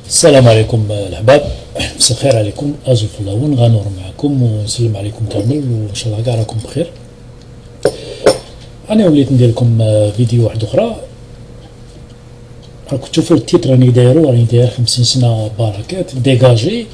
السلام عليكم الأحباب، مساء الخير عليكم. أزو في اللون غنور معكم ونسلم عليكم كامل وإن شاء الله كاع راكم بخير. أنا وليت ندير لكم فيديو واحد أخرى. راكم تشوفوا التيتر راني دايرو، راني داير 50 سنة بركات ديجاجي.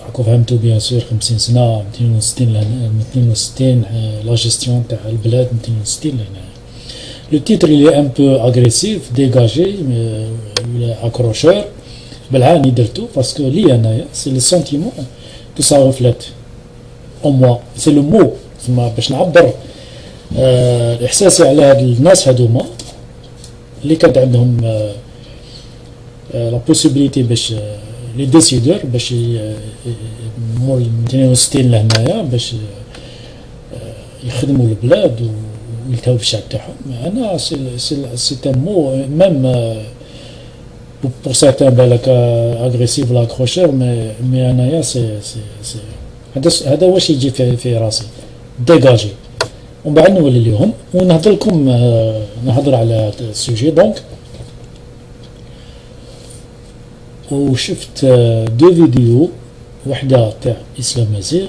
راكم فهمتوا بيان سور 50 سنة 260 260 لا جيستيون تاع البلاد 260 لهنا. لو تيتر اللي ان بو اغريسيف ديجاجي ولا اكروشور بالعاني درتو باسكو لي انايا سي لو سونتيمون كو سا ريفليت او موا، سي لو مو تسمى باش نعبر احساسي على هاد الناس هادوما اللي كانت عندهم لا بوسيبيليتي باش لي ديسيدور باش مول 62 لهنايا باش يخدموا البلاد ويلتهوا بالشعب تاعهم. انا سي ان مو ميم بور سيغتان بالك اغريسيف لا كروشور، مي انايا سي هذا واش يجي في راسي ديجاجي. ومن بعد نولي ليهم ونهضر لكم نهضر على هذا السوجي. دونك وشفت دو فيديو، وحده تاع اسلام مزيغ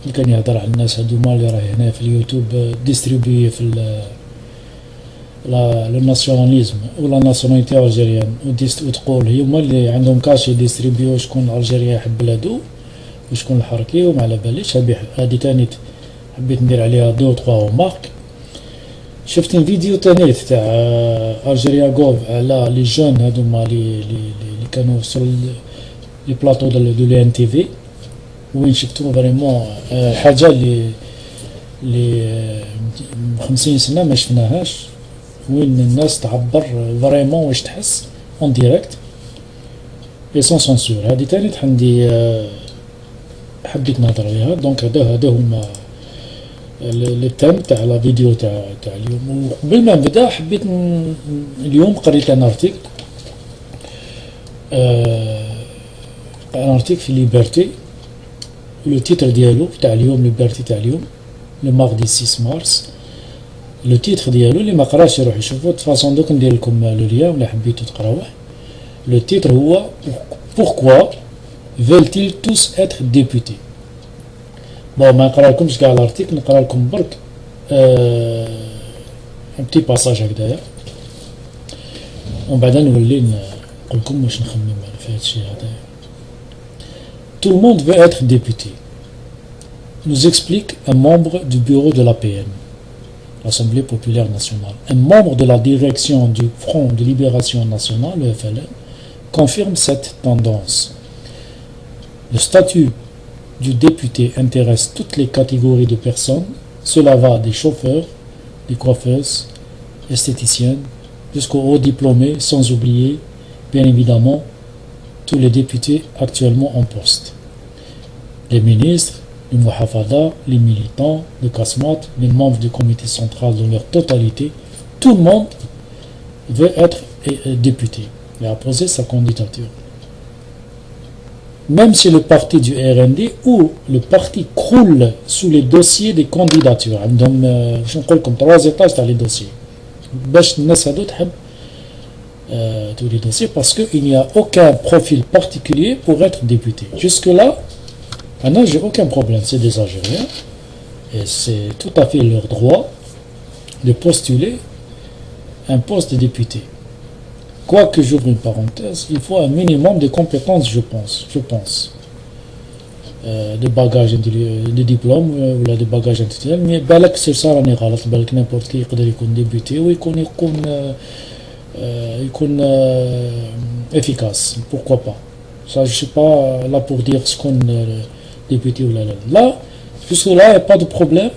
اللي كان يهضر على الناس هادوما اللي راهي هنا في اليوتيوب ديستريبيي في لو ناسيوناليزم ولا ناسيوناليتي الجيريان، وتقول هما اللي عندهم كاشي ديستريبيو شكون الجيريا يحب بلادو وشكون الحركي وما على باليش. هادي تاني حبيت ندير عليها دو تخوا مارك. شفت فيديو تاني تاع الجيريا غوف على لي جون هادوما اللي كانوا في لي بلاطو دو لي ان تي في، وين شفتو فريمون حاجه اللي 50 سنه ما شفناهاش، وين الناس تعبر فريمون واش تحس اون ديريكت اي سون سونسور. هادي تاني عندي حبيت نهضر عليها. دونك هذا هما لي تيم تاع لا فيديو تاع اليوم. وقبل ما نبدا حبيت اليوم قريت ان ارتيكل في ليبرتي. لو تيتر ديالو تاع اليوم ليبرتي تاع اليوم لو ماردي 6 مارس. لو تيتر ديالو اللي ما قراش يروح يشوفو فاصون. دوك ندير لكم لو ليان ولا حبيتو تقراوه. لو تيتر هو pourquoi veulent-ils tous être députés. بون ما نقرا لكمش كاع الارتيكل، نقرا لكم برك ان بتي باساج هكذايا، ومن بعد نولي نقول لكم واش نخمم في هذا الشيء هذا. Tout le monde veut être député, nous explique un membre du bureau de l'APN, l'Assemblée populaire nationale. Un membre de la direction du Front de libération nationale, le FLN, confirme cette tendance. Le statut du député intéresse toutes les catégories de personnes. Cela va des chauffeurs, des coiffeuses, esthéticiennes, jusqu'aux hauts diplômés, sans oublier, bien évidemment, tous les députés actuellement en poste. Les ministres, les muhafada, les militants, les kasmat, les membres du comité central dans leur totalité, tout le monde veut être député et a posé sa candidature. Même si le parti du RND ou le parti croule sous les dossiers des candidatures. عندهم شنو نقول لكم 3 étages تاع les dossiers باش الناس هادو تحب tous les dossiers, parce qu'il n'y a aucun profil particulier pour être député. Jusque-là, j'ai aucun problème. C'est des Algériens et c'est tout à fait leur droit de postuler un poste de député. Quoique, j'ouvre une parenthèse, il faut un minimum de compétences, je pense. De bagages, de diplômes ou de bagages intellectuels. Mais balak c'est ça راني غلط. balak n'importe qui يقدر يكون député ويكون efficace, pourquoi pas. Ça, je suis pas là pour dire ce qu'on député ou là, jusque là il n'y a pas de problème.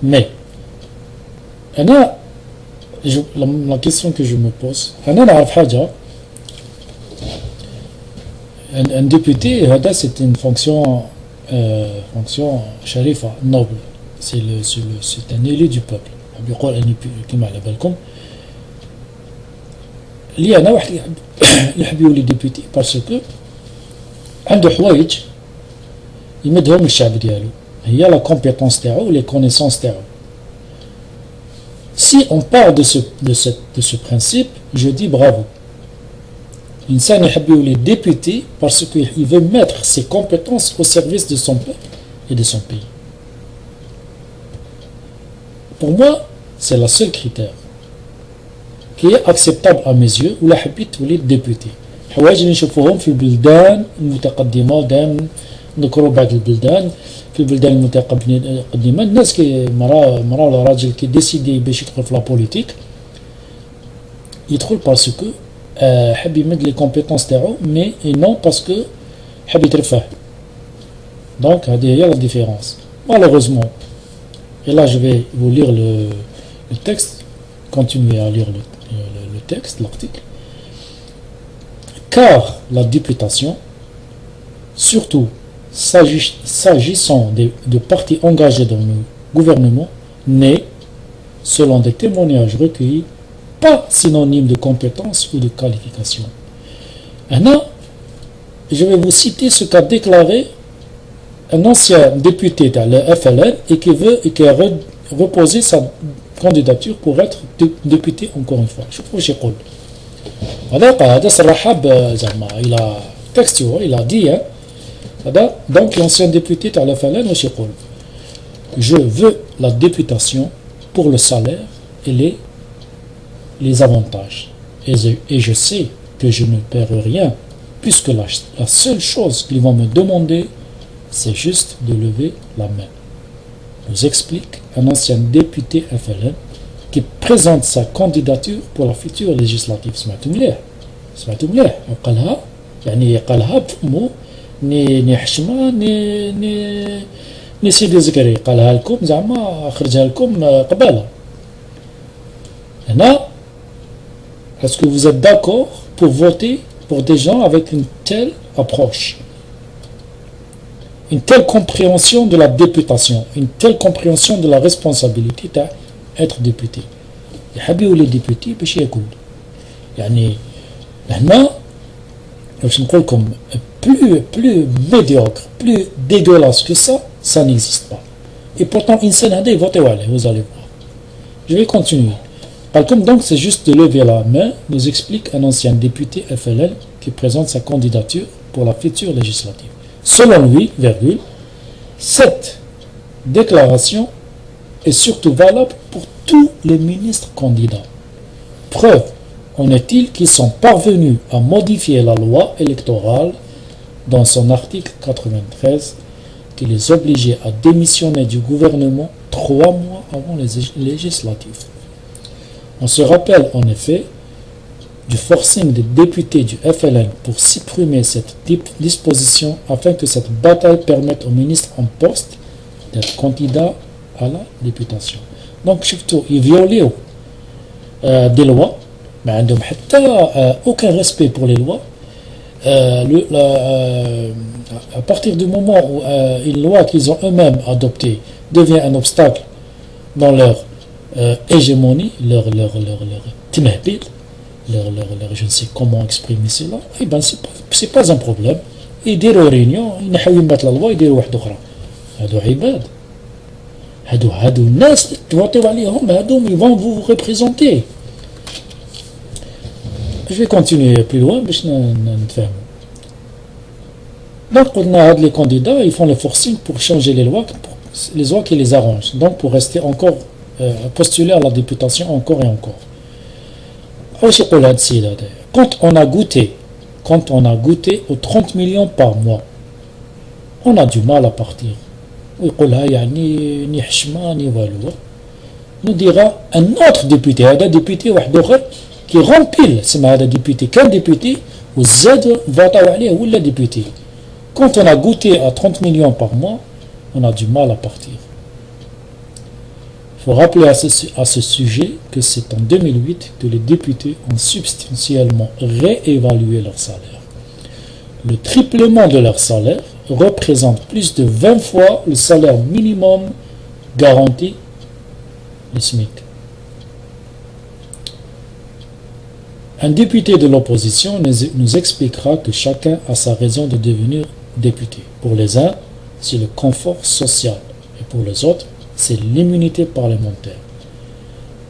Mais la question que je me pose, un député c'est une fonction sharifa, noble. C'est un élu du peuple. يقول اني كما على بالكم لي انا واحد يحب يولي ديبيتي باسكو عنده حوايج يمدهم للشعب ديالو، هي لا كومبيتونس تاعو ولي كونيسونس تاعو. Si on part de ce principe, je dis bravo. L'insan est député parce qu'il veut mettre ses compétences au service de son peuple et de son pays. Pour moi, c'est le seul critère qui est acceptable à mes yeux ou la habite ou les députés. حوايج اللي نشوفوهم في البلدان المتقدمة دائما نذكروا بعض البلدان في البلدان المتقدمة الناس كي مرا ولا راجل كي ديسيدي باش يدخل في لا بوليتيك يدخل باسكو حب يمد لي كومبيتونس تاعو مي نون باسكو حب يترفه. دونك هذه هي لا ديفيرونس malheureusement. Et là je vais vous lire le texte, continuez à lire le texte, l'article. Car la députation, surtout s'agissant de partis engagés dans le gouvernement, n'est, selon des témoignages recueillis, pas synonyme de compétence ou de qualification. Maintenant, je vais vous citer ce qu'a déclaré un ancien député de la FLN et qui a reposé sa candidature pour être député encore une fois. Je trouve que c'est cool. هذا صراحة زعما إلى تكستو إلى دي هذا donc l'ancien député تاع الفلان واش يقول je veux la députation pour le salaire et les avantages et je sais que je ne perds rien puisque la seule chose qu'ils vont me demander c'est juste de lever la main. Nous explique un ancien député FLN qui présente sa candidature pour la future législative. سمعتوا مليح قالها يعني قالها بفمو ني حشمه ني سيدي زكري قالها لكم زعما خرجها لكم قباله. هنا est-ce que vous êtes d'accord pour voter pour des gens avec une telle approche, une telle compréhension de la députation, une telle compréhension de la responsabilité d'être député. يحب يولي ديبوتي باش ياكل يعني هنا باش نقول لكم plus médiocre, plus dégueulasse que ça n'existe pas. Et pourtant إنسان هذا يفوتيو عليه, vous allez voir. Je vais continuer. Comme donc c'est juste de lever la main, nous explique un ancien député FLN qui présente sa candidature pour la future législative. Selon lui, virgule, cette déclaration est surtout valable pour tous les ministres candidats. Preuve en est-il qu'ils sont parvenus à modifier la loi électorale dans son article 93 qui les obligeait à démissionner du gouvernement 3 mois avant les législatives. On se rappelle en effet du forcing des députés du FLN pour supprimer cette disposition afin que cette bataille permette aux ministres en poste d'être candidats à la députation. Donc, surtout, ils violent des lois, mais ils n'ont aucun respect pour les lois. À partir du moment où une loi qu'ils ont eux-mêmes adoptée devient un obstacle dans leur hégémonie, leur tinahbil, je ne sais comment exprimer cela, eh ben c'est pas un problème. Ils diront aux réunions, ils mettent la loi, ils diront واحد أخرى. هادو عباد. هادو الناس توطيو عليهم هادو ils vont vous représenter. Je vais continuer plus loin باش نتفاهموا. Donc قلنا هاد les candidats, ils font le forcing pour changer les lois qui les arrangent. Donc pour rester encore postuler à la députation encore et encore. Quand on a goûté aux 30 millions par mois, on a du mal à partir. Nous dira un autre député, un député qui rempile, c'est un député, quel député, ou Z vote ou le député. Quand on a goûté à 30 millions par mois, on a du mal à partir. Il faut rappeler à ce sujet que c'est en 2008 que les députés ont substantiellement réévalué leur salaire. Le triplement de leur salaire représente plus de 20 fois le salaire minimum garanti, le SMIC. Un député de l'opposition nous expliquera que chacun a sa raison de devenir député. Pour les uns, c'est le confort social et pour les autres, c'est l'immunité parlementaire.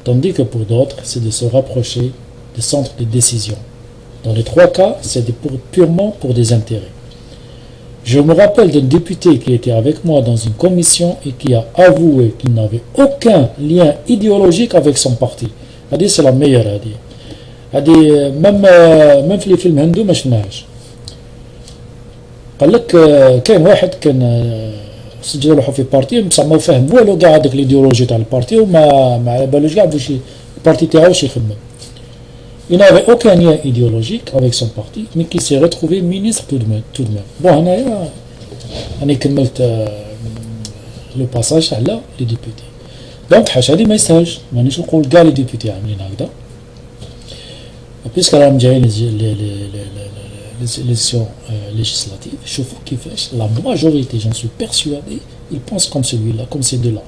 tandis que pour d'autres, c'est de se rapprocher des centres de décision. Dans les 3 cas, c'est purement pour des intérêts. Je me rappelle d'un député qui était avec moi dans une commission et qui a avoué qu'il n'avait aucun lien idéologique avec son parti. C'est la meilleure. Même في الفيلم هندو ما شفناهاش. قال لك كاين واحد كان سجل روحو في بارتي بصح ما فاهم والو كاع هذاك ليديولوجي تاع البارتي وما على بالوش كاع واش البارتي تاعو واش يخدم. Il n'avait aucun lien idéologique avec son parti, mais qui s'est retrouvé ministre tout de même. Bon, on a كملت le passage على les députés. Donc حاجة هادي ما يسهلش، مانيش نقول كاع les députés عاملين هكذا. Puisque راهم جايين les élections législatives, شوفوا كيفاش la majorité, j'en suis persuadé, ils pensent comme celui-là, comme ces deux-là.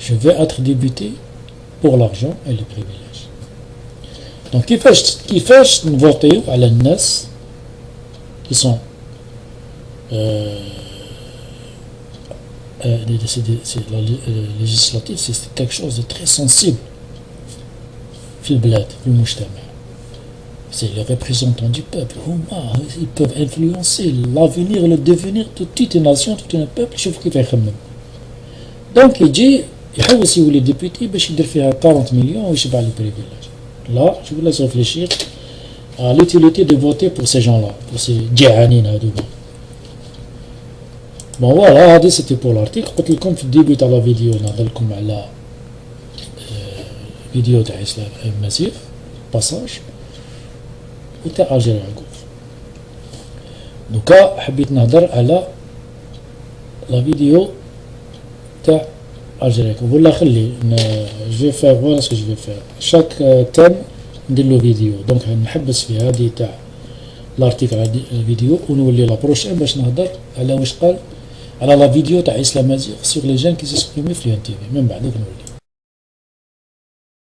Je vais être député pour l'argent et les privilèges. Donc كيفاش نفوتيو على الناس qui sont la législative, c'est quelque chose de très sensible في البلاد في المجتمع. C'est les représentants du peuple. Ils peuvent influencer l'avenir, le devenir de toute une nation, tout un peuple. شوف كيف يخمم. Donc يجي يحوس يولي ديبيتي باش يدير فيها 40 مليون ويشبع لي بريفيليج. Là, je vous laisse réfléchir à l'utilité de voter pour ces gens-là, pour ces djihadines هذوما. Bon voilà, هذا c'était pour l'article. قلت لكم في الديبي تاع لا فيديو نهضر لكم على فيديو تاع إسلام مزيف باساج وتاع الجيري عقوف. دوكا حبيت نهضر على لا فيديو تاع الجيري عقوف ولا خلي جو فير فوالا سكو جو فير شاك تيم ندير له فيديو. دونك نحبس في هذه تاع لارتيكل على الفيديو ونولي لا بروشين باش نهضر على واش قال على لا فيديو تاع إسلام مزيف سور لي جان كي سيسبريمي في الان تي في من بعد نولي.